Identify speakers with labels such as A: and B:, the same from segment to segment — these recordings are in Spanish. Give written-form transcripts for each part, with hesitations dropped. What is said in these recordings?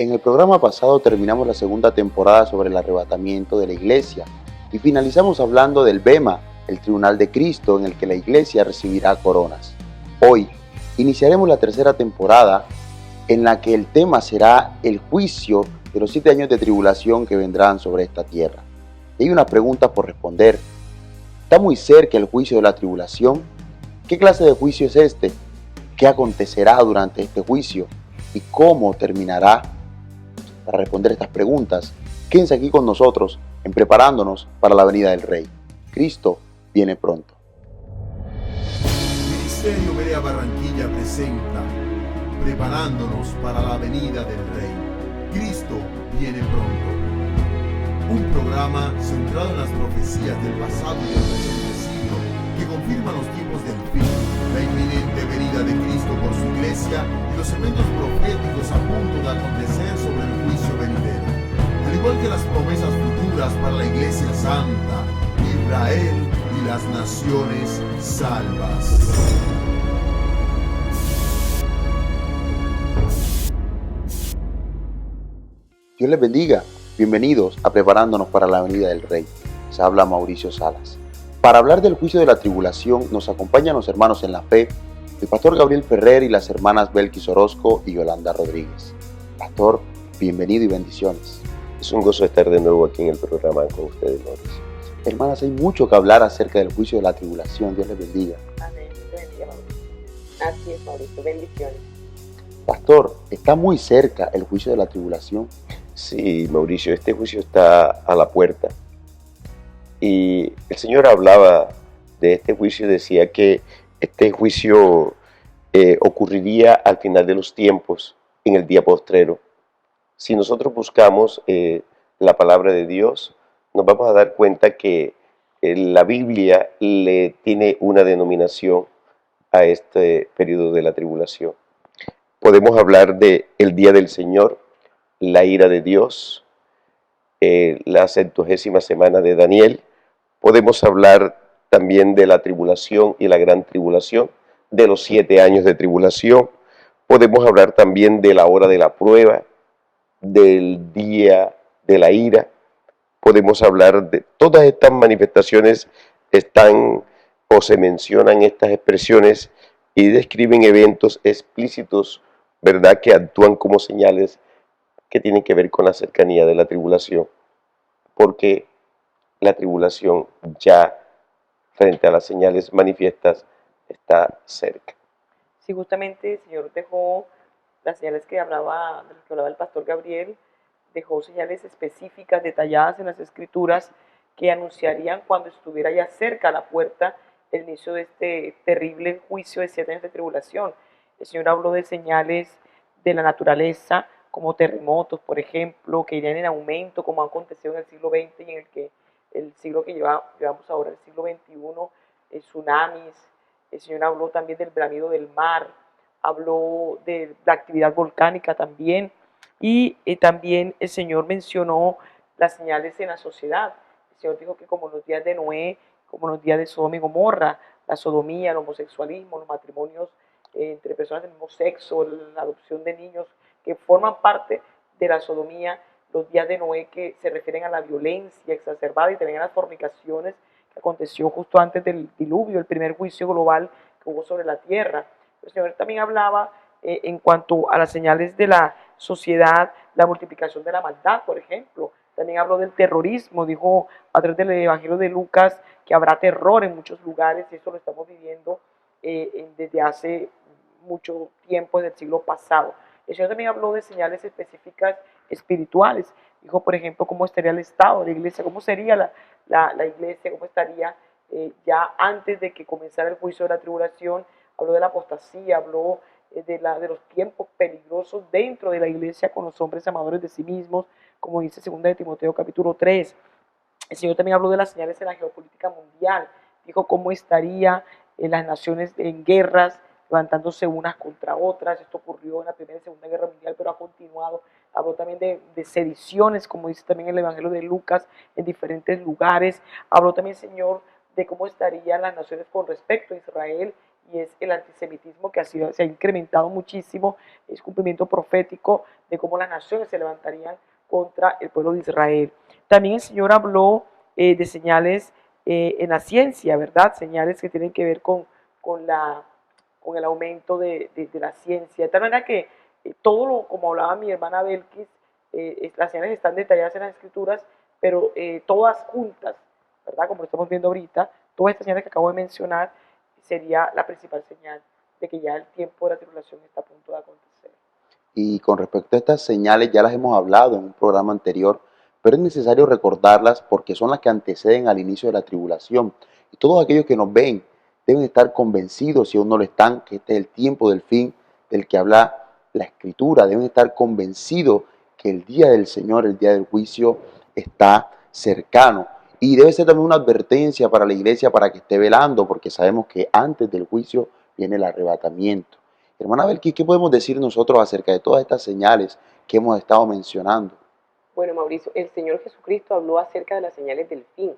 A: En el programa pasado terminamos la segunda temporada sobre el arrebatamiento de la iglesia y finalizamos hablando del Bema, el tribunal de Cristo en el que la iglesia recibirá coronas. Hoy iniciaremos la tercera temporada en la que el tema será el juicio de los 7 años de tribulación que vendrán sobre esta tierra. Y hay una pregunta por responder. ¿Está muy cerca el juicio de la tribulación? ¿Qué clase de juicio es este? ¿Qué acontecerá durante este juicio? ¿Y cómo terminará? Para responder estas preguntas, quédense aquí con nosotros en Preparándonos para la venida del Rey. Cristo viene pronto.
B: Ministerio Berea Barranquilla presenta Preparándonos para la venida del Rey. Cristo viene pronto. Un programa centrado en las profecías del pasado y del presente siglo que confirman los tiempos del fin, la inminente venida de Cristo por su iglesia y los eventos proféticos a punto de acontecer sobre el juicio venidero, al igual que las promesas futuras para la iglesia santa, Israel y las naciones salvas.
A: Dios les bendiga. Bienvenidos a Preparándonos para la venida del Rey. Se habla Mauricio Salas. Para hablar del juicio de la tribulación nos acompañan los hermanos en la fe, el pastor Gabriel Ferrer y las hermanas Belkis Orozco y Yolanda Rodríguez. Pastor, bienvenido y bendiciones.
C: Es un gozo estar de nuevo aquí en el programa con ustedes, Mauricio.
A: Hermanas, hay mucho que hablar acerca del juicio de la tribulación. Dios les bendiga.
D: Amén. Bendiga, Mauricio. Así es, Mauricio. Bendiciones.
A: Pastor, ¿está muy cerca el juicio de la tribulación?
C: Sí, Mauricio, este juicio está a la puerta. Y el Señor hablaba de este juicio y decía que este juicio ocurriría al final de los tiempos, en el día postrero. Si nosotros buscamos la palabra de Dios, nos vamos a dar cuenta que la Biblia le tiene una denominación a este periodo de la tribulación. Podemos hablar de el día del Señor, la ira de Dios, la 70ª semana de Daniel. Podemos hablar también de la tribulación y la gran tribulación, de los 7 años de tribulación. Podemos hablar también de la hora de la prueba, del día de la ira. Podemos hablar de todas estas manifestaciones, están o se mencionan estas expresiones y describen eventos explícitos, ¿verdad?, que actúan como señales que tienen que ver con la cercanía de la tribulación, porque la tribulación ya frente a las señales manifiestas está cerca.
D: Sí, justamente el Señor dejó las señales de las que hablaba el pastor Gabriel, dejó señales específicas, detalladas en las Escrituras, que anunciarían cuando estuviera ya cerca a la puerta el inicio de este terrible juicio de 7 años de tribulación. El Señor habló de señales de la naturaleza, como terremotos, por ejemplo, que irían en aumento, como ha acontecido en el siglo XX y en el siglo que llevamos ahora, el siglo XXI, tsunamis. El Señor habló también del bramido del mar, habló de la actividad volcánica también, y también el Señor mencionó las señales en la sociedad. El Señor dijo que como en los días de Noé, como en los días de Sodoma y Gomorra, la sodomía, el homosexualismo, los matrimonios entre personas del mismo sexo, la adopción de niños, que forman parte de la sodomía, los días de Noé que se refieren a la violencia exacerbada y también a las fornicaciones que aconteció justo antes del diluvio, el primer juicio global que hubo sobre la tierra. El Señor también hablaba en cuanto a las señales de la sociedad, la multiplicación de la maldad, por ejemplo. También habló del terrorismo, dijo a través del Evangelio de Lucas que habrá terror en muchos lugares, y eso lo estamos viviendo desde hace mucho tiempo, desde el siglo pasado. El Señor también habló de señales específicas espirituales. Dijo, por ejemplo, cómo estaría el estado de la iglesia, cómo sería la iglesia, cómo estaría ya antes de que comenzara el juicio de la tribulación. Habló de la apostasía, habló de los tiempos peligrosos dentro de la iglesia con los hombres amadores de sí mismos, como dice 2 de Timoteo capítulo 3. El Señor también habló de las señales de la geopolítica mundial. Dijo cómo estaría las naciones en guerras, levantándose unas contra otras. Esto ocurrió en la Primera y Segunda Guerra Mundial, pero ha continuado. Habló también de sediciones, como dice también el Evangelio de Lucas, en diferentes lugares. Habló también, Señor, de cómo estarían las naciones con respecto a Israel y es el antisemitismo que se ha incrementado muchísimo, es cumplimiento profético de cómo las naciones se levantarían contra el pueblo de Israel. También el Señor habló de señales en la ciencia, ¿verdad? Señales que tienen que ver con el aumento de la ciencia. De tal manera que como hablaba mi hermana Belkis, las señales están detalladas en las escrituras, pero todas juntas, ¿verdad? Como lo estamos viendo ahorita, todas estas señales que acabo de mencionar sería la principal señal de que ya el tiempo de la tribulación está a punto de acontecer.
A: Y con respecto a estas señales ya las hemos hablado en un programa anterior, pero es necesario recordarlas porque son las que anteceden al inicio de la tribulación. Y todos aquellos que nos ven deben estar convencidos, si aún no lo están, que este es el tiempo del fin del que habla la Escritura. Deben estar convencidos que el día del Señor, el día del juicio, está cercano. Y debe ser también una advertencia para la iglesia para que esté velando, porque sabemos que antes del juicio viene el arrebatamiento. Hermana Belkis, ¿qué podemos decir nosotros acerca de todas estas señales que hemos estado mencionando?
E: Bueno, Mauricio, el Señor Jesucristo habló acerca de las señales del fin.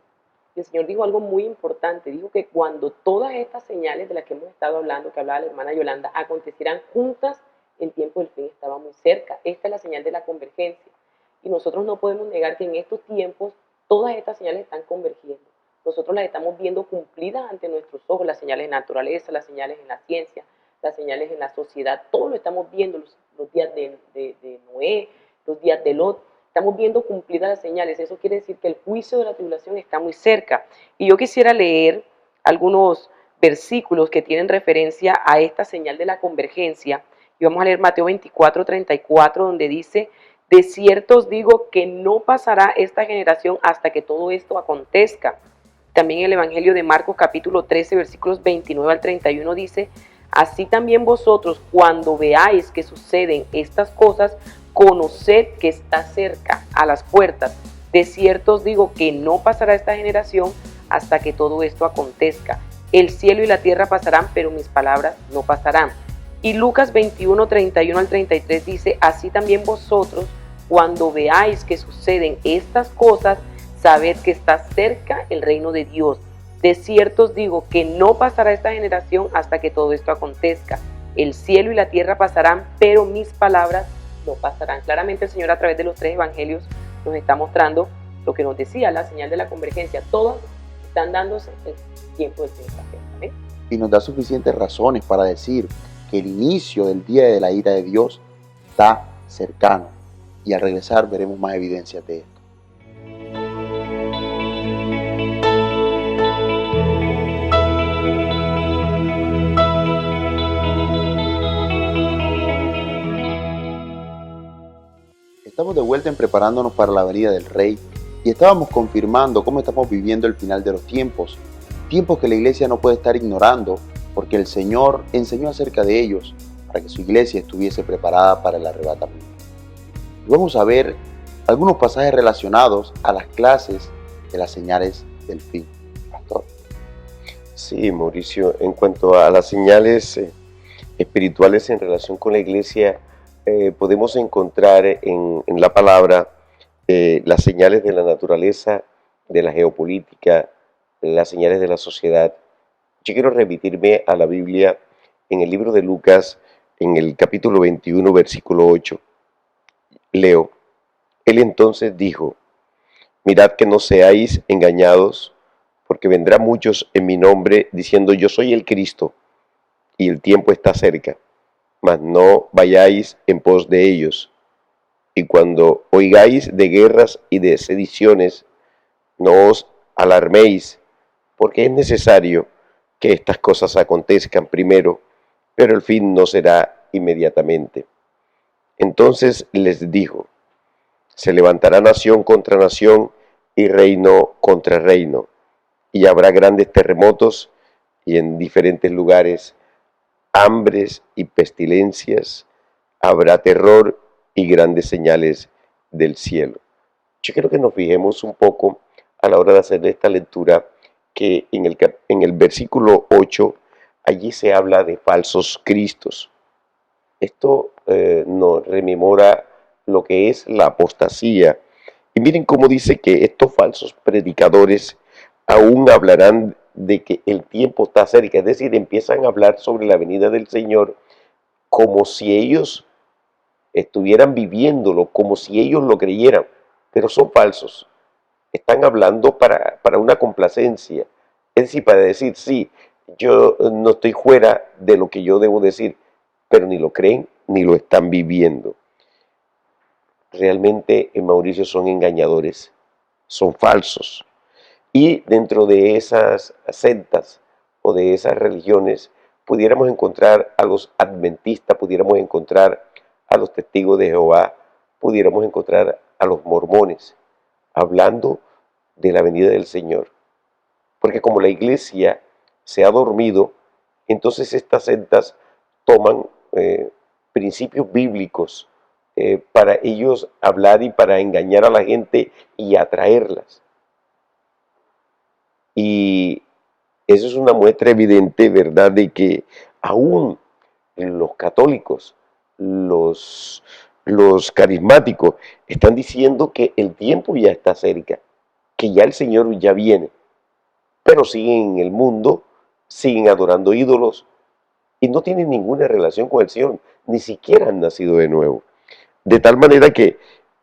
E: Y el Señor dijo algo muy importante. Dijo que cuando todas estas señales de las que hemos estado hablando, que hablaba la hermana Yolanda, acontecieran juntas, el tiempo del fin estaba muy cerca. Esta es la señal de la convergencia. Y nosotros no podemos negar que en estos tiempos todas estas señales están convergiendo. Nosotros las estamos viendo cumplidas ante nuestros ojos, las señales en la naturaleza, las señales en la ciencia, las señales en la sociedad. Todo lo estamos viendo, los días de Noé, los días de Lot. Estamos viendo cumplidas las señales. Eso quiere decir que el juicio de la tribulación está muy cerca. Y yo quisiera leer algunos versículos que tienen referencia a esta señal de la convergencia. Y vamos a leer Mateo 24:34, donde dice: de cierto os digo que no pasará esta generación hasta que todo esto acontezca. También el Evangelio de Marcos capítulo 13, versículos 29 al 31 dice: así también vosotros, cuando veáis que suceden estas cosas, conoced que está cerca, a las puertas. De cierto os digo que no pasará esta generación hasta que todo esto acontezca. El cielo y la tierra pasarán, pero mis palabras no pasarán. Y Lucas 21:31 al 33 dice: así también vosotros, cuando veáis que suceden estas cosas, sabed que está cerca el reino de Dios. De cierto os digo que no pasará esta generación hasta que todo esto acontezca. El cielo y la tierra pasarán, pero mis palabras no pasarán. Claramente el Señor, a través de los tres evangelios, nos está mostrando lo que nos decía, la señal de la convergencia. Todas están dándose el tiempo del fin. ¿Amén?
A: Y nos da suficientes razones para decir que el inicio del día de la ira de Dios está cercano. Y al regresar veremos más evidencias de esto. Estamos de vuelta en Preparándonos para la venida del Rey y estábamos confirmando cómo estamos viviendo el final de los tiempos, tiempos que la iglesia no puede estar ignorando porque el Señor enseñó acerca de ellos para que su iglesia estuviese preparada para el arrebatamiento. Y vamos a ver algunos pasajes relacionados a las clases de las señales del fin. Pastor.
C: Sí, Mauricio, en cuanto a las señales espirituales en relación con la iglesia, podemos encontrar en la palabra las señales de la naturaleza, de la geopolítica, las señales de la sociedad. Yo quiero remitirme a la Biblia en el libro de Lucas, en el capítulo 21, versículo 8. Leo: él entonces dijo: mirad que no seáis engañados, porque vendrán muchos en mi nombre diciendo: yo soy el Cristo, y el tiempo está cerca. Mas no vayáis en pos de ellos. Y cuando oigáis de guerras y de sediciones, no os alarméis, porque es necesario que estas cosas acontezcan primero, pero el fin no será inmediatamente. Entonces les dijo: se levantará nación contra nación y reino contra reino, y habrá grandes terremotos y en diferentes lugares hambres y pestilencias, habrá terror y grandes señales del cielo. Yo quiero que nos fijemos un poco a la hora de hacer esta lectura, que en el versículo 8, allí se habla de falsos cristos. Esto nos rememora lo que es la apostasía. Y miren cómo dice que estos falsos predicadores aún hablarán de que el tiempo está cerca, es decir, empiezan a hablar sobre la venida del Señor como si ellos estuvieran viviéndolo, como si ellos lo creyeran, pero son falsos. Están hablando para una complacencia, es decir, para decir, sí, yo no estoy fuera de lo que yo debo decir, pero ni lo creen ni lo están viviendo. Realmente, Mauricio, son engañadores, son falsos. Y dentro de esas sectas o de esas religiones, pudiéramos encontrar a los adventistas, pudiéramos encontrar a los testigos de Jehová, pudiéramos encontrar a los mormones, hablando de la venida del Señor. Porque como la iglesia se ha dormido, entonces estas sectas toman principios bíblicos para ellos hablar y para engañar a la gente y atraerlas. Y eso es una muestra evidente, ¿verdad?, de que aún los católicos, los carismáticos, están diciendo que el tiempo ya está cerca, que ya el Señor ya viene, pero siguen en el mundo, siguen adorando ídolos y no tienen ninguna relación con el Señor, ni siquiera han nacido de nuevo. De tal manera que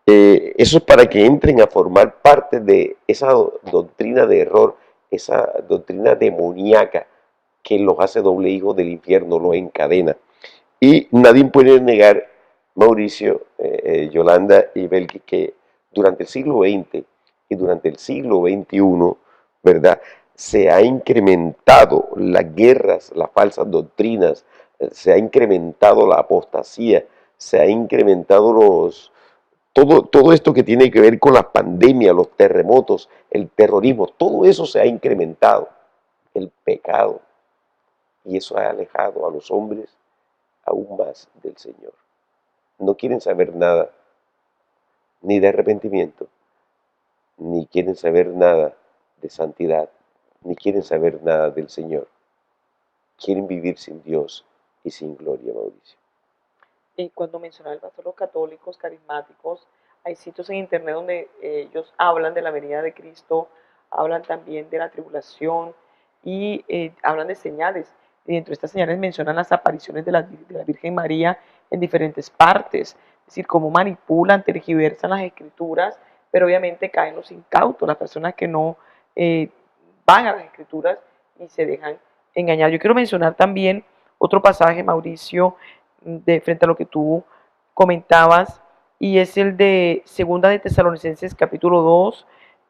C: eso es para que entren a formar parte de esa doctrina de error, esa doctrina demoníaca que los hace doble hijo del infierno, los encadena. Y nadie puede negar, Mauricio, Yolanda y Belki, que durante el siglo XX y durante el siglo XXI, ¿verdad?, se ha incrementado las guerras, las falsas doctrinas, se ha incrementado la apostasía, se ha incrementado todo esto que tiene que ver con las pandemias, los terremotos, el terrorismo, todo eso se ha incrementado, el pecado, y eso ha alejado a los hombres aún más del Señor. No quieren saber nada, ni de arrepentimiento, ni quieren saber nada de santidad, ni quieren saber nada del Señor. Quieren vivir sin Dios y sin gloria, Mauricio.
D: Cuando mencionaba el pastor los católicos carismáticos, hay sitios en internet donde ellos hablan de la venida de Cristo, hablan también de la tribulación y hablan de señales. Y dentro de estas señales mencionan las apariciones de la Virgen María en diferentes partes, es decir, cómo manipulan, tergiversan las escrituras, pero obviamente caen los incautos, las personas que no van a las escrituras y se dejan engañar. Yo quiero mencionar también otro pasaje, Mauricio, de frente a lo que tú comentabas, y es el de Segunda de Tesalonicenses capítulo 2,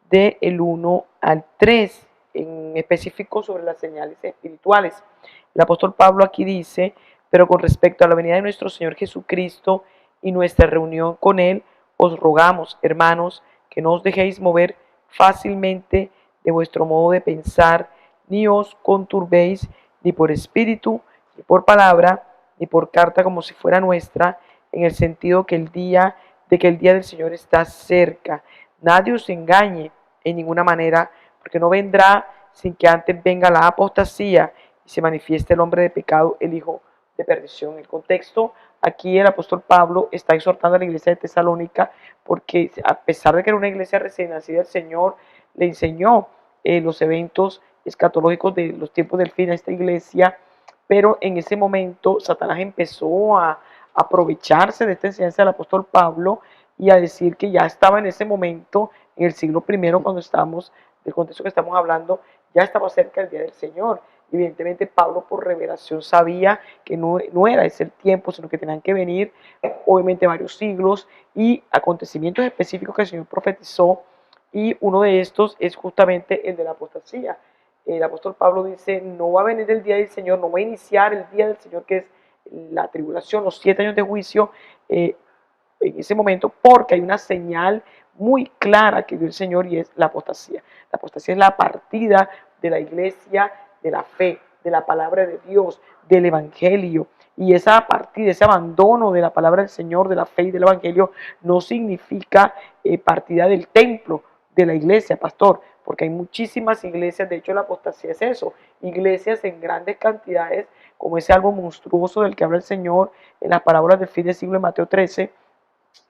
D: del 1 al 3, en específico sobre las señales espirituales. El apóstol Pablo aquí dice, pero con respecto a la venida de nuestro Señor Jesucristo y nuestra reunión con Él, os rogamos, hermanos, que no os dejéis mover fácilmente de vuestro modo de pensar, ni os conturbéis ni por espíritu, ni por palabra, ni por carta como si fuera nuestra, en el sentido que el día del Señor está cerca. Nadie os engañe en ninguna manera, porque no vendrá sin que antes venga la apostasía y se manifieste el hombre de pecado, el hijo de perdición. En el contexto, aquí el apóstol Pablo está exhortando a la iglesia de Tesalónica, porque a pesar de que era una iglesia recién nacida, el Señor le enseñó los eventos escatológicos de los tiempos del fin a esta iglesia, pero en ese momento Satanás empezó a aprovecharse de esta enseñanza del apóstol Pablo y a decir que ya estaba en ese momento, en el siglo I, cuando estamos, del contexto que estamos hablando, ya estaba cerca el día del Señor. Evidentemente Pablo por revelación sabía que no era ese el tiempo, sino que tenían que venir obviamente varios siglos y acontecimientos específicos que el Señor profetizó, y uno de estos es justamente el de la apostasía. El apóstol Pablo dice, no va a venir el día del Señor, no va a iniciar el día del Señor, que es la tribulación, los 7 años de juicio, en ese momento, porque hay una señal muy clara que dio el Señor, y es la apostasía. La apostasía es la partida de la iglesia, de la fe, de la palabra de Dios, del evangelio. Y esa partida, ese abandono de la palabra del Señor, de la fe y del evangelio, no significa partida del templo, de la iglesia, pastor, porque hay muchísimas iglesias. De hecho la apostasía es eso, iglesias en grandes cantidades, como ese algo monstruoso del que habla el Señor en las parábolas del fin del siglo de Mateo 13,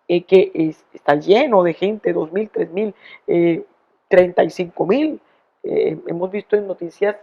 D: que está lleno de gente, 2.000, 3.000, 35.000, hemos visto en noticias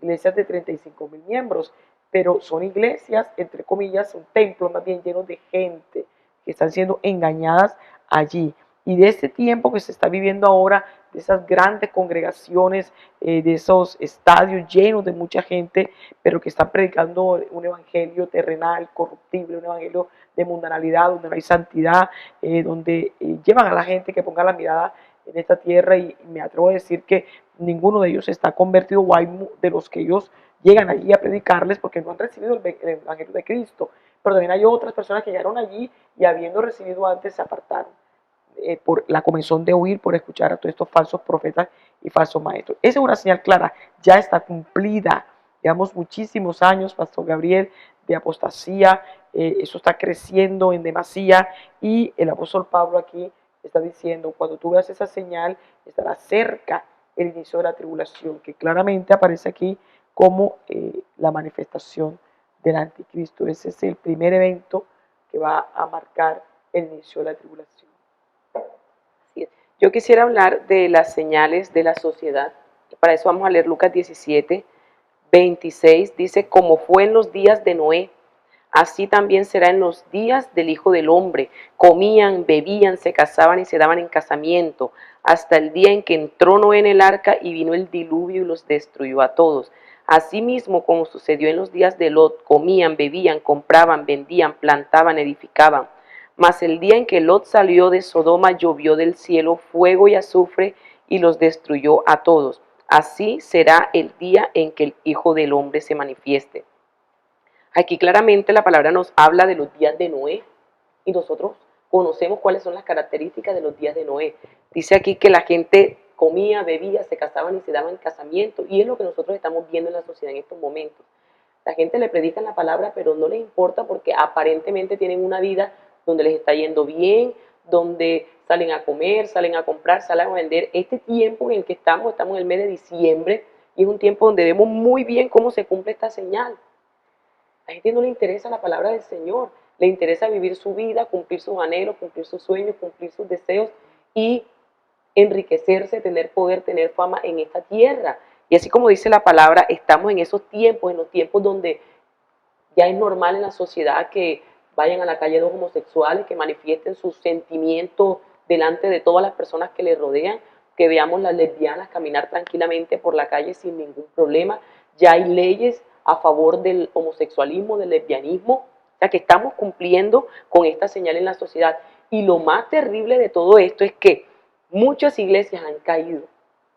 D: iglesias de 35.000 miembros, pero son iglesias, entre comillas, son templos más bien llenos de gente que están siendo engañadas allí. Y de este tiempo que se está viviendo ahora, de esas grandes congregaciones, de esos estadios llenos de mucha gente, pero que están predicando un evangelio terrenal, corruptible, un evangelio de mundanalidad, donde no hay santidad, donde llevan a la gente que ponga la mirada en esta tierra, y me atrevo a decir que ninguno de ellos está convertido, o hay de los que ellos llegan allí a predicarles porque no han recibido el evangelio de Cristo, pero también hay otras personas que llegaron allí y habiendo recibido antes se apartaron por la comezón de huir, por escuchar a todos estos falsos profetas y falsos maestros. Esa es una señal clara, ya está cumplida. Llevamos muchísimos años, Pastor Gabriel, de apostasía, eso está creciendo en demasía, y el apóstol Pablo aquí está diciendo, cuando tú veas esa señal, estará cerca el inicio de la tribulación, que claramente aparece aquí como la manifestación del anticristo. Ese es el primer evento que va a marcar el inicio de la tribulación.
E: Yo quisiera hablar de las señales de la sociedad. Para eso vamos a leer Lucas 17, 26. Dice, como fue en los días de Noé, así también será en los días del Hijo del Hombre. Comían, bebían, se casaban y se daban en casamiento, hasta el día en que entró Noé en el arca y vino el diluvio y los destruyó a todos. Asimismo, como sucedió en los días de Lot, comían, bebían, compraban, vendían, plantaban, edificaban. Mas el día en que Lot salió de Sodoma, llovió del cielo fuego y azufre y los destruyó a todos. Así será el día en que el Hijo del Hombre se manifieste. Aquí claramente la palabra nos habla de los días de Noé, y nosotros conocemos cuáles son las características de los días de Noé. Dice aquí que la gente comía, bebía, se casaban y se daban casamiento, y es lo que nosotros estamos viendo en la sociedad en estos momentos. La gente le predica la palabra, pero no les importa porque aparentemente tienen una vida donde les está yendo bien, donde salen a comer, salen a comprar, salen a vender. Este tiempo en el que estamos en el mes de diciembre, y es un tiempo donde vemos muy bien cómo se cumple esta señal. A la gente no le interesa la palabra del Señor, le interesa vivir su vida, cumplir sus anhelos, cumplir sus sueños, cumplir sus deseos y enriquecerse, tener poder, tener fama en esta tierra. Y así como dice la palabra, estamos en esos tiempos, en los tiempos donde ya es normal en la sociedad que vayan a la calle dos homosexuales, que manifiesten sus sentimientos delante de todas las personas que les rodean, que veamos las lesbianas caminar tranquilamente por la calle sin ningún problema. Ya hay leyes a favor del homosexualismo, del lesbianismo, o sea que estamos cumpliendo con esta señal en la sociedad. Y lo más terrible de todo esto es que muchas iglesias han caído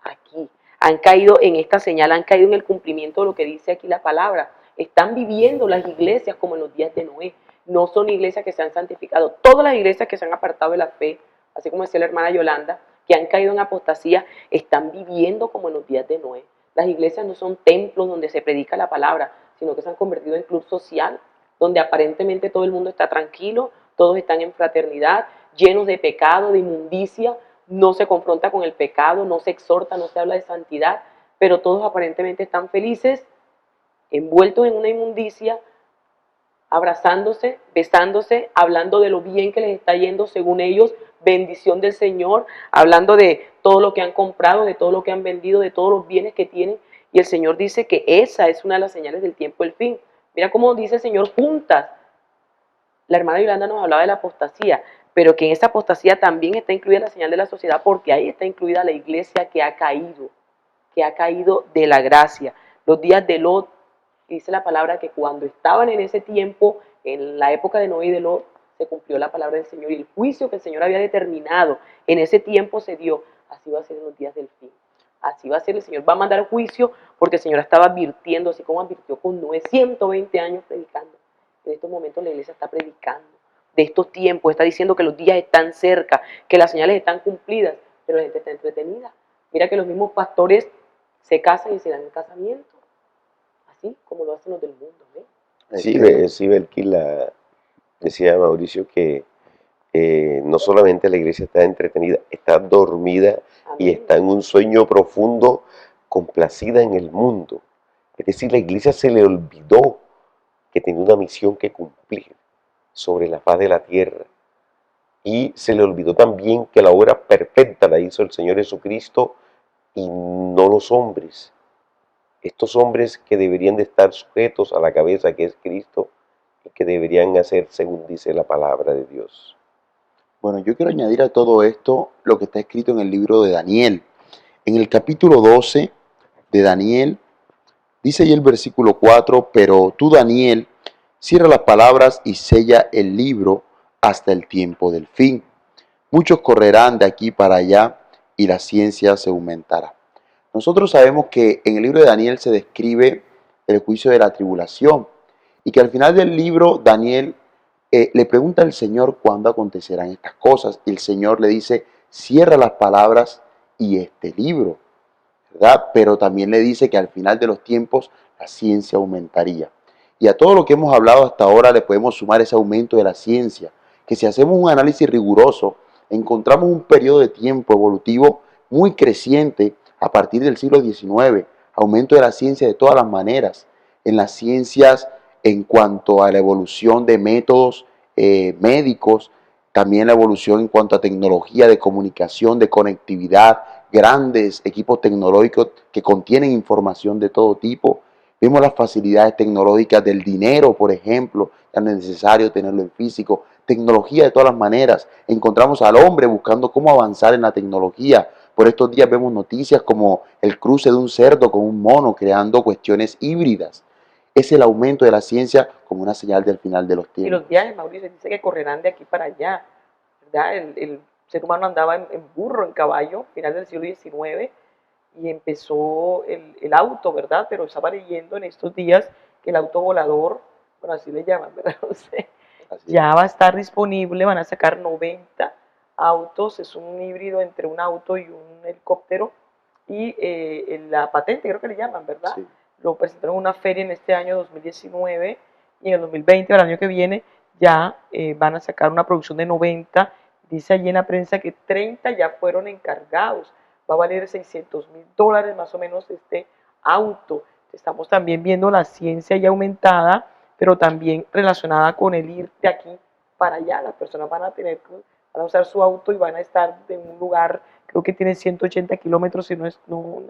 E: aquí, han caído en esta señal, han caído en el cumplimiento de lo que dice aquí la palabra. Están viviendo las iglesias como en los días de Noé. No son iglesias que se han santificado. Todas las iglesias que se han apartado de la fe, así como decía la hermana Yolanda, que han caído en apostasía, están viviendo como en los días de Noé. Las iglesias no son templos donde se predica la palabra, sino que se han convertido en club social, donde aparentemente todo el mundo está tranquilo, todos están en fraternidad, llenos de pecado, de inmundicia, no se confronta con el pecado, no se exhorta, no se habla de santidad, pero todos aparentemente están felices, envueltos en una inmundicia, abrazándose, besándose, hablando de lo bien que les está yendo según ellos, bendición del Señor, hablando de todo lo que han comprado, de todo lo que han vendido, de todos los bienes que tienen. Y el Señor dice que esa es una de las señales del tiempo del fin. Mira cómo dice el Señor juntas. La hermana Yolanda nos hablaba de la apostasía, pero que en esa apostasía también está incluida la señal de la sociedad, porque ahí está incluida la iglesia que ha caído de la gracia. Los días de Lot, dice la palabra que cuando estaban en ese tiempo, en la época de Noé y de Lot, se cumplió la palabra del Señor y el juicio que el Señor había determinado en ese tiempo se dio. Así va a ser en los días del fin. Así va a ser, el Señor va a mandar juicio porque el Señor estaba advirtiendo, así como advirtió con Noé, 120 años predicando. En estos momentos la iglesia está predicando de estos tiempos, está diciendo que los días están cerca, que las señales están cumplidas, pero la gente está entretenida. Mira que los mismos pastores se casan y se dan en casamiento, así como lo hacen los del mundo.
C: Sí, Belkis, decía Mauricio que no solamente la iglesia está entretenida, está dormida. Amén. Y está en un sueño profundo, complacida en el mundo. Es decir, la iglesia se le olvidó que tenía una misión que cumplir sobre la faz de la tierra. Y se le olvidó también que la obra perfecta la hizo el Señor Jesucristo y no los hombres. Estos hombres que deberían de estar sujetos a la cabeza que es Cristo y que deberían hacer según dice la palabra de Dios.
A: Bueno, yo quiero añadir a todo esto lo que está escrito en el libro de Daniel. En el capítulo 12 de Daniel, dice ahí el versículo 4, pero tú, Daniel, cierra las palabras y sella el libro hasta el tiempo del fin. Muchos correrán de aquí para allá y la ciencia se aumentará. Nosotros sabemos que en el libro de Daniel se describe el juicio de la tribulación y que al final del libro Daniel le pregunta al Señor cuándo acontecerán estas cosas y el Señor le dice, cierra las palabras y este libro, ¿verdad? Pero también le dice que al final de los tiempos la ciencia aumentaría. Y a todo lo que hemos hablado hasta ahora le podemos sumar ese aumento de la ciencia, que si hacemos un análisis riguroso, encontramos un periodo de tiempo evolutivo muy creciente a partir del siglo XIX, aumento de la ciencia de todas las maneras, en las ciencias en cuanto a la evolución de métodos médicos, también la evolución en cuanto a tecnología de comunicación, de conectividad, grandes equipos tecnológicos que contienen información de todo tipo. Vemos las facilidades tecnológicas del dinero, por ejemplo, ya no es necesario tenerlo en físico. Tecnología de todas las maneras. Encontramos al hombre buscando cómo avanzar en la tecnología. Por estos días vemos noticias como el cruce de un cerdo con un mono, creando cuestiones híbridas. Es el aumento de la ciencia como una señal del final de los
D: Y
A: tiempos.
D: los viajes, Mauricio, dice que correrán de aquí para allá, ¿verdad? El ser humano andaba en burro, en caballo, final del siglo XIX, y empezó el auto, ¿verdad? Pero estaba leyendo en estos días que el auto volador, bueno, así le llaman, ¿verdad? No sé,
A: Así
D: ya va a estar disponible, van a sacar 90 autos, es un híbrido entre un auto y un helicóptero, y la patente creo que le llaman, ¿verdad?
A: Sí.
D: Lo presentaron en una feria en este año 2019, y en el 2020, el año que viene, ya van a sacar una producción de 90, dice allí en la prensa que 30 ya fueron encargados, va a valer $600,000 más o menos este auto. Estamos también viendo la ciencia ya aumentada, pero también relacionada con el ir de aquí para allá. Las personas van a usar su auto y van a estar en un lugar, creo que tiene 180 kilómetros, si no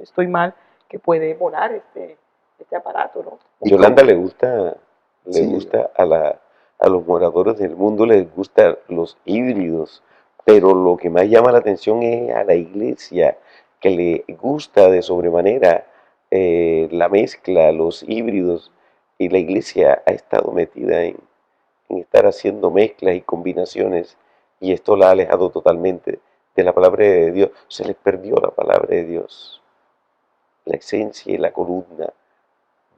D: estoy mal, que puede volar este aparato, ¿no?
C: Yolanda le gusta
A: Sí.
C: a los moradores del mundo, les gustan los híbridos, pero lo que más llama la atención es a la iglesia, que le gusta de sobremanera la mezcla, los híbridos, y la iglesia ha estado metida en estar haciendo mezclas y combinaciones, y esto la ha alejado totalmente de la palabra de Dios. Se les perdió la palabra de Dios, la esencia y la columna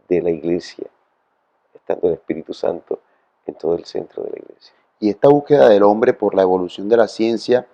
C: de la iglesia, estando el Espíritu Santo en todo el centro de la iglesia.
A: Y esta búsqueda del hombre por la evolución de la ciencia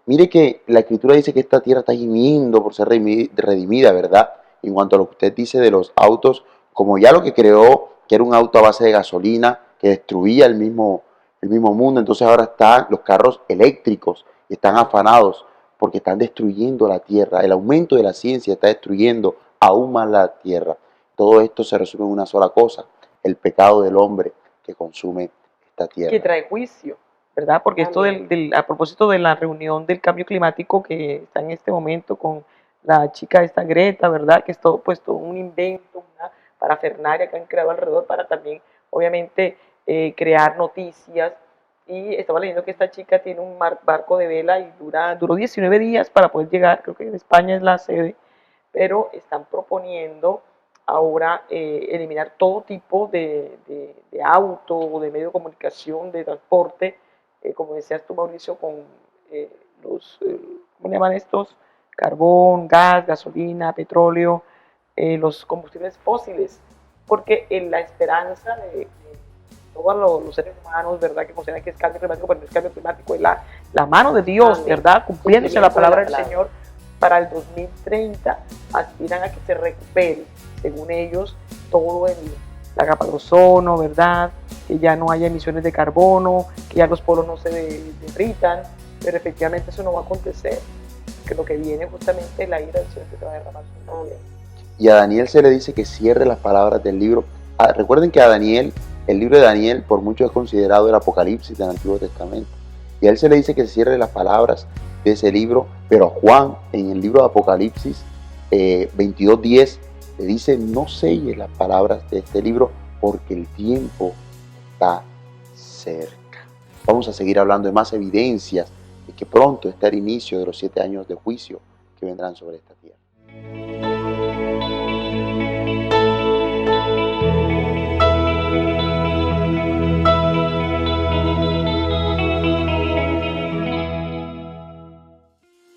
A: mire que la Escritura dice que esta tierra está gimiendo por ser redimida, ¿verdad? En cuanto a lo que usted dice de los autos, como ya lo que creó, que era un auto a base de gasolina, que destruía el mismo mundo, entonces ahora están los carros eléctricos y están afanados porque están destruyendo la tierra. El aumento de la ciencia está destruyendo aún más la tierra. Todo esto se resume en una sola cosa, el pecado del hombre que consume esta tierra.
D: Que trae juicio, ¿verdad? Porque esto a propósito de la reunión del cambio climático que está en este momento con la chica esta Greta, ¿verdad? Que es todo puesto un invento, una parafernalia que han creado alrededor para también, obviamente, crear noticias. Y estaba leyendo que esta chica tiene un barco de vela y duró 19 días para poder llegar, creo que en España es la sede, pero están proponiendo ahora eliminar todo tipo de auto o de medio de comunicación, de transporte, como decías tú, Mauricio, con ¿cómo llaman estos? Carbón, gas, gasolina, petróleo, los combustibles fósiles, porque en la esperanza de todos los seres humanos, ¿verdad? Que consideran que es cambio climático, pero no es cambio climático, es la mano de Dios,
E: Amén.
D: ¿verdad? Cumpliéndose la palabra del
E: palabra.
D: Señor. Para el 2030 aspiran a que se recupere, según ellos, todo la capa de ozono, ¿verdad? Que ya no haya emisiones de carbono, que ya los polos no se derritan, pero efectivamente eso no va a acontecer, que lo que viene justamente es la ira del Señor que se va a derramar sobre él.
A: Y a Daniel se le dice que cierre las palabras del libro. Recuerden que a Daniel, el libro de Daniel por muchos es considerado el Apocalipsis del Antiguo Testamento. Y a él se le dice que cierre las palabras de ese libro, pero Juan en el libro de Apocalipsis 22:10 le dice: no selles las palabras de este libro porque el tiempo está cerca. Vamos a seguir hablando de más evidencias de que pronto está el inicio de los 7 años de juicio que vendrán sobre esta tierra.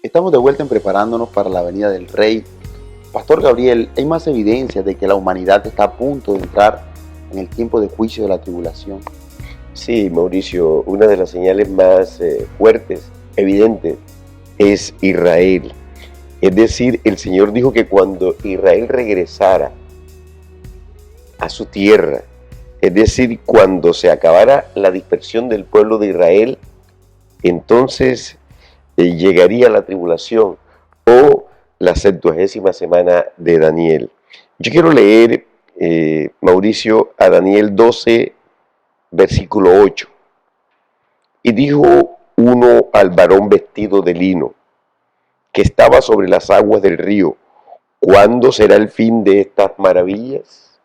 A: Estamos de vuelta en Preparándonos para la venida del Rey. Pastor Gabriel, hay más evidencias de que la humanidad está a punto de entrar en el tiempo de juicio de la tribulación.
C: Sí, Mauricio, una de las señales más fuertes, evidentes, es Israel. Es decir, el Señor dijo que cuando Israel regresara a su tierra, es decir, cuando se acabara la dispersión del pueblo de Israel, entonces llegaría la tribulación o la 70ª semana de Daniel. Yo quiero leer, Mauricio, a Daniel 12, versículo 8. Y dijo uno al varón vestido de lino, que estaba sobre las aguas del río: ¿cuándo será el fin de estas maravillas?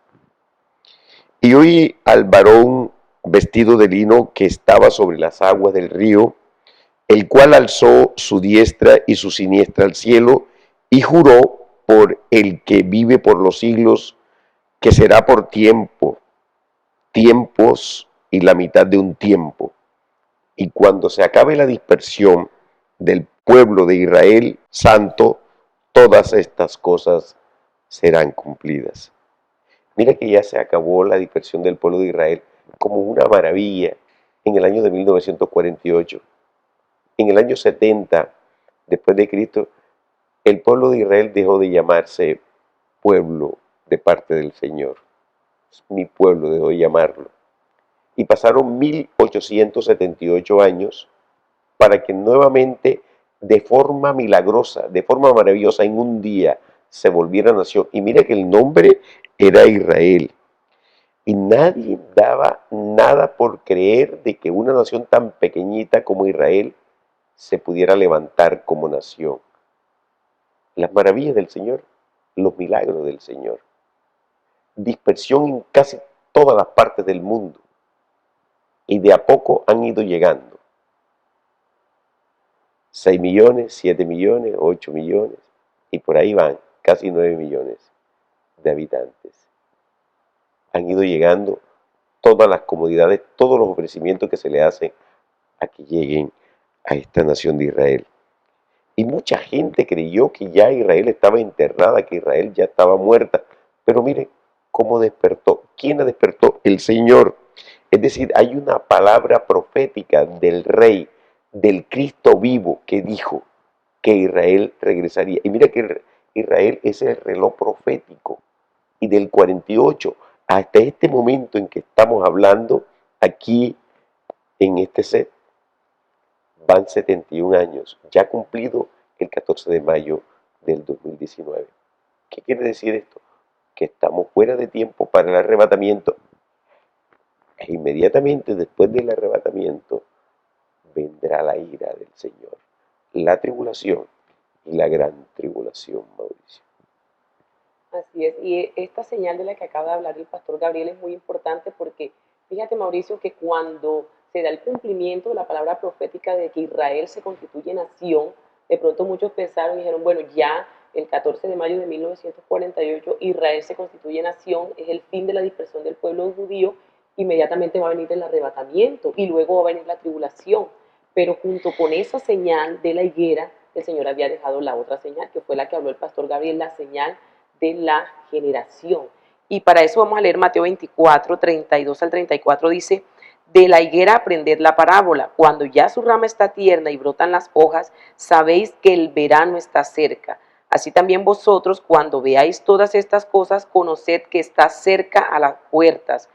C: Y oí al varón vestido de lino que estaba sobre las aguas del río, el cual alzó su diestra y su siniestra al cielo, y juró por el que vive por los siglos, que será por tiempos y la mitad de un tiempo. Y cuando se acabe la dispersión del pueblo de Israel santo, todas estas cosas serán cumplidas. Mira que ya se acabó la dispersión del pueblo de Israel como una maravilla en el año de 1948. En el año 70 después de Cristo, el pueblo de Israel dejó de llamarse pueblo de parte del Señor. Mi pueblo dejó de llamarlo. Y pasaron 1878 años para que nuevamente, de forma milagrosa, de forma maravillosa, en un día se volviera nación. Y mira que el nombre era Israel. Y nadie daba nada por creer de que una nación tan pequeñita como Israel se pudiera levantar como nación. Las maravillas del Señor, los milagros del Señor. Dispersión en casi todas las partes del mundo. Y de a poco han ido llegando. 6 millones, 7 millones, 8 millones. Y por ahí van, casi 9 millones de habitantes. Han ido llegando todas las comodidades, todos los ofrecimientos que se le hacen a que lleguen a esta nación de Israel. Y mucha gente creyó que ya Israel estaba enterrada, que Israel ya estaba muerta. Pero miren cómo despertó. ¿Quién la despertó? El Señor. Es decir, hay una palabra profética del Rey, del Cristo vivo, que dijo que Israel regresaría. Y mira que Israel es el reloj profético. Y del 48 hasta este momento en que estamos hablando, aquí en este set, van 71 años, ya cumplido el 14 de mayo del 2019. ¿Qué quiere decir esto? Que estamos fuera de tiempo para el arrebatamiento. E inmediatamente después del arrebatamiento vendrá la ira del Señor, la tribulación y la gran tribulación, Mauricio.
E: Así es, y esta señal de la que acaba de hablar el pastor Gabriel es muy importante porque fíjate, Mauricio, que cuando se da el cumplimiento de la palabra profética de que Israel se constituye nación, de pronto muchos pensaron y dijeron, bueno, ya el 14 de mayo de 1948 Israel se constituye nación, es el fin de la dispersión del pueblo judío, inmediatamente va a venir el arrebatamiento y luego va a venir la tribulación. Pero junto con esa señal de la higuera, el Señor había dejado la otra señal, que fue la que habló el pastor Gabriel, la señal de la generación. Y para eso vamos a leer Mateo 24, 32 al 34, dice: de la higuera aprended la parábola, cuando ya su rama está tierna y brotan las hojas, sabéis que el verano está cerca. Así también vosotros, cuando veáis todas estas cosas, conoced que está cerca a las puertas.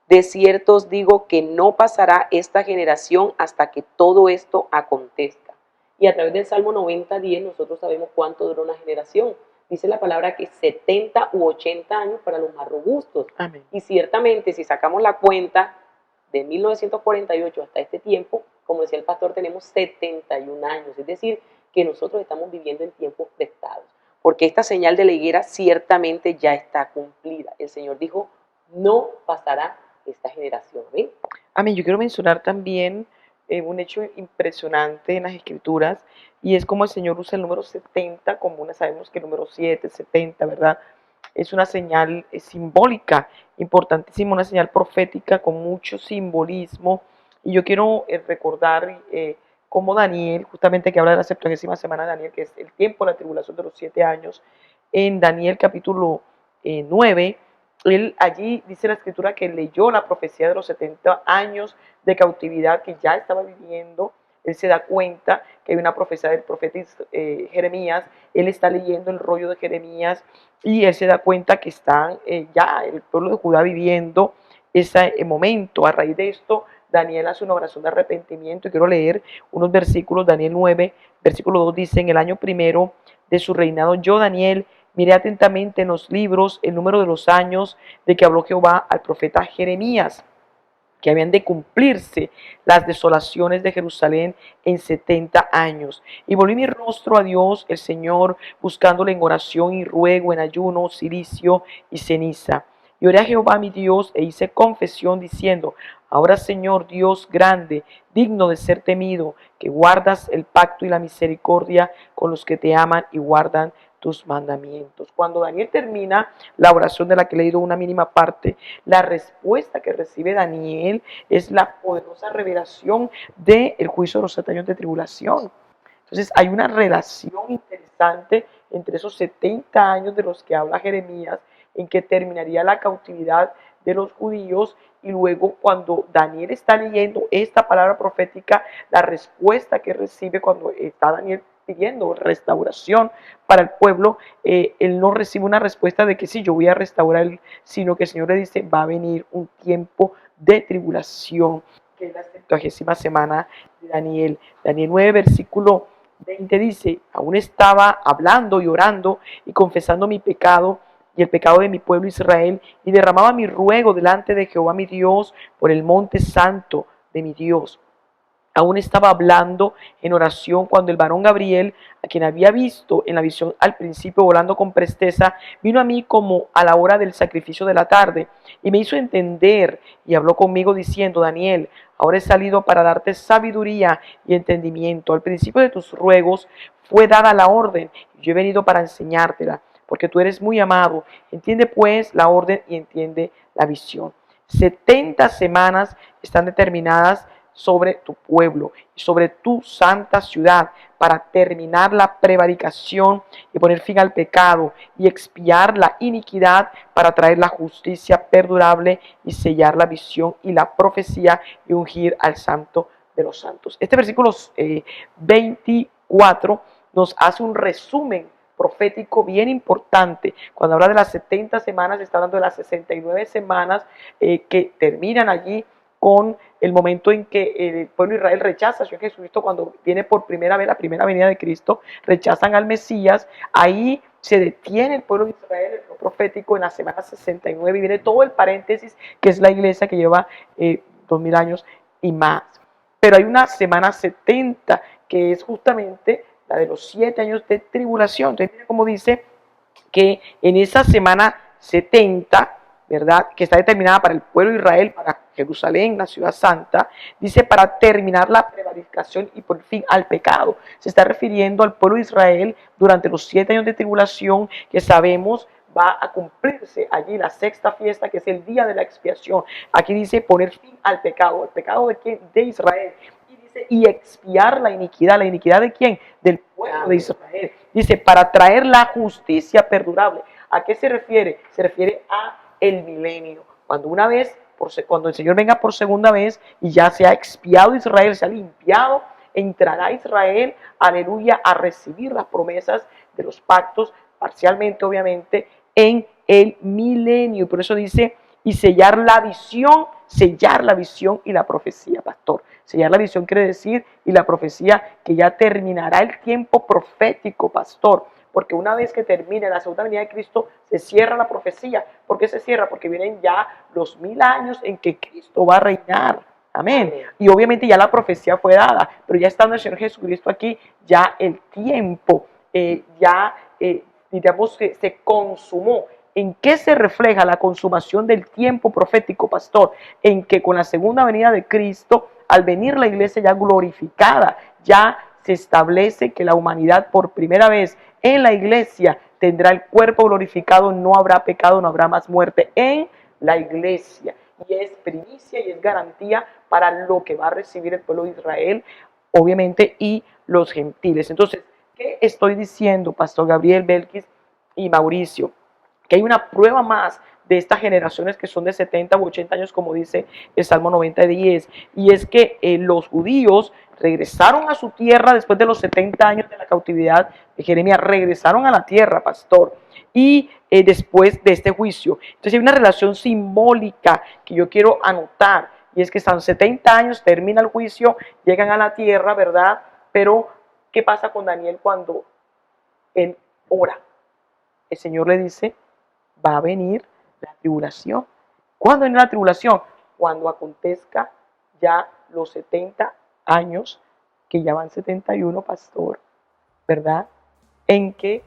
E: De cierto os digo que no pasará esta generación hasta que todo esto acontezca. Y a través del Salmo 90:10 nosotros sabemos cuánto dura una generación. Dice la palabra que 70 u 80 años para los más robustos.
D: Amén.
E: Y ciertamente, si sacamos la cuenta de 1948 hasta este tiempo, como decía el pastor, tenemos 71 años. Es decir, que nosotros estamos viviendo en tiempos prestados, porque esta señal de la higuera ciertamente ya está cumplida. El Señor dijo, no pasará esta generación. ¿Ven?
D: Amén. Yo quiero mencionar también un hecho impresionante en las Escrituras, y es como el Señor usa el número 70 como sabemos que el número 7, 70, ¿verdad? Es una señal simbólica, importantísima, una señal profética con mucho simbolismo. Y yo quiero recordar cómo Daniel, justamente que habla de la 70ª semana de Daniel, que es el tiempo de la tribulación de los 7 años, en Daniel capítulo 9, él allí dice la escritura que leyó la profecía de los 70 años de cautividad que ya estaba viviendo. Él se da cuenta que hay una profecía del profeta Jeremías. Él está leyendo el rollo de Jeremías y él se da cuenta que están ya el pueblo de Judá viviendo ese momento. A raíz de esto, Daniel hace una oración de arrepentimiento y quiero leer unos versículos. Daniel 9, versículo 2 dice: en el año primero de su reinado, yo, Daniel, miré atentamente en los libros el número de los años de que habló Jehová al profeta Jeremías, que habían de cumplirse las desolaciones de Jerusalén en 70 años. Y volví mi rostro a Dios, el Señor, buscándole en oración y ruego, en ayuno, cilicio y ceniza. Y oré a Jehová mi Dios e hice confesión diciendo: ahora, Señor Dios grande, digno de ser temido, que guardas el pacto y la misericordia con los que te aman y guardan tus mandamientos. Cuando Daniel termina la oración de la que he leído una mínima parte, la respuesta que recibe Daniel es la poderosa revelación del juicio de los 7 años de tribulación. Entonces hay una relación interesante entre esos 70 años de los que habla Jeremías, en que terminaría la cautividad de los judíos, y luego cuando Daniel está leyendo esta palabra profética, la respuesta que recibe cuando está Daniel pidiendo restauración para el pueblo, él no recibe una respuesta de que sí, yo voy a restaurar, sino que el Señor le dice, va a venir un tiempo de tribulación, que es la 70ª semana de Daniel. Daniel 9, versículo 20 dice: aún estaba hablando y orando y confesando mi pecado y el pecado de mi pueblo Israel, y derramaba mi ruego delante de Jehová mi Dios por el monte santo de mi Dios. Aún estaba hablando en oración cuando el varón Gabriel, a quien había visto en la visión al principio volando con presteza, vino a mí como a la hora del sacrificio de la tarde y me hizo entender y habló conmigo diciendo: Daniel, ahora he salido para darte sabiduría y entendimiento. Al principio de tus ruegos fue dada la orden y yo he venido para enseñártela, porque tú eres muy amado. Entiende pues la orden y entiende la visión. 70 semanas están determinadas sobre tu pueblo y sobre tu santa ciudad para terminar la prevaricación y poner fin al pecado y expiar la iniquidad, para traer la justicia perdurable y sellar la visión y la profecía y ungir al santo de los santos. Este versículo 24 nos hace un resumen profético bien importante. Cuando habla de las 70 semanas, está hablando de las 69 semanas que terminan allí con el momento en que el pueblo de Israel rechaza a Señor Jesucristo. Cuando viene por primera vez la primera venida de Cristo, rechazan al Mesías. Ahí se detiene el pueblo de Israel, el profético, en la semana 69, y viene todo el paréntesis que es la iglesia, que lleva 2000 años y más. Pero hay una semana 70 que es justamente la de los 7 años de tribulación. Entonces, mira cómo dice que en esa semana 70, ¿verdad?, que está determinada para el pueblo de Israel, para Jerusalén, la ciudad santa, dice para terminar la prevaricación y por fin al pecado. Se está refiriendo al pueblo de Israel durante los 7 años de tribulación, que sabemos va a cumplirse allí la sexta fiesta, que es el día de la expiación. Aquí dice poner fin al pecado. ¿El pecado de quién? De Israel. Y dice, y expiar la iniquidad. ¿La iniquidad de quién? Del pueblo de Israel. Dice, para traer la justicia perdurable. ¿A qué se refiere? Se refiere a el milenio. Cuando una vez, cuando el Señor venga por segunda vez y ya se ha expiado Israel, se ha limpiado, entrará Israel, aleluya, a recibir las promesas de los pactos, parcialmente obviamente, en el milenio. Por eso dice, y sellar la visión y la profecía, pastor. Sellar la visión quiere decir, y la profecía, que ya terminará el tiempo profético, pastor. Porque una vez que termine la segunda venida de Cristo, se cierra la profecía. ¿Por qué se cierra? Porque vienen ya los 1000 años en que Cristo va a reinar. Amén.
E: Amén.
D: Y obviamente ya la profecía fue dada, pero ya estando el Señor Jesucristo aquí, ya el tiempo, digamos que se consumó. ¿En qué se refleja la consumación del tiempo profético, pastor? En que con la segunda venida de Cristo, al venir la iglesia ya glorificada, ya se establece que la humanidad por primera vez en la iglesia tendrá el cuerpo glorificado, no habrá pecado, no habrá más muerte en la iglesia. Y es primicia y es garantía para lo que va a recibir el pueblo de Israel, obviamente, y los gentiles. Entonces, ¿qué estoy diciendo, Pastor Gabriel, Belkis y Mauricio? Que hay una prueba más de estas generaciones que son de 70 u 80 años, como dice el Salmo 90:10, y es que los judíos regresaron a su tierra después de los 70 años de la cautividad de Jeremías, regresaron a la tierra, pastor, y después de este juicio. Entonces hay una relación simbólica que yo quiero anotar, y es que están 70 años, termina el juicio, llegan a la tierra, ¿verdad? Pero, ¿qué pasa con Daniel cuando él ora? El Señor le dice, va a venir la tribulación. ¿Cuándo viene la tribulación? Cuando acontezca ya los 70 años, que ya van 71, pastor, ¿verdad? En que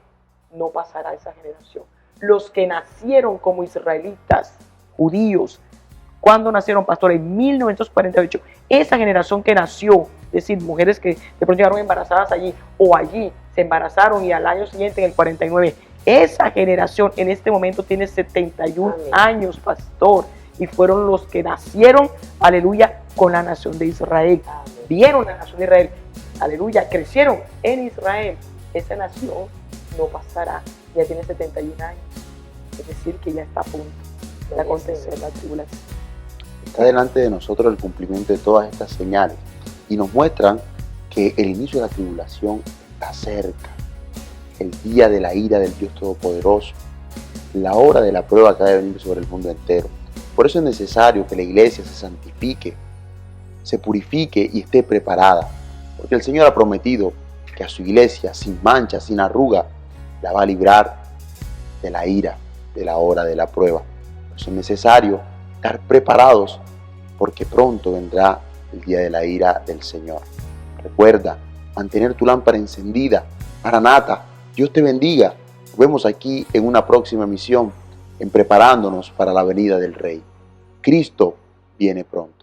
D: no pasará esa generación. Los que nacieron como israelitas, judíos, ¿cuándo nacieron, pastor? En 1948. Esa generación que nació, es decir, mujeres que de pronto llegaron embarazadas allí o allí se embarazaron y al año siguiente, en el 49, esa generación en este momento tiene 71
E: Amén.
D: años, pastor, y fueron los que nacieron, aleluya, con la nación de Israel.
E: Amén.
D: Vieron la nación de Israel, aleluya, crecieron en Israel. Esa nación no pasará, ya tiene 71 años, es decir, que ya está a punto de acontecer la tribulación.
A: Está delante de nosotros el cumplimiento de todas estas señales y nos muestran que el inicio de la tribulación está cerca. El día de la ira del Dios Todopoderoso, la hora de la prueba que ha de venir sobre el mundo entero. Por eso es necesario que la iglesia se santifique, se purifique y esté preparada, porque el Señor ha prometido que a su iglesia, sin mancha, sin arruga, la va a librar de la ira, de la hora de la prueba. Por eso es necesario estar preparados, porque pronto vendrá el día de la ira del Señor. Recuerda mantener tu lámpara encendida. Maranata, Dios te bendiga. Nos vemos aquí en una próxima emisión, en Preparándonos para la venida del Rey. Cristo viene pronto.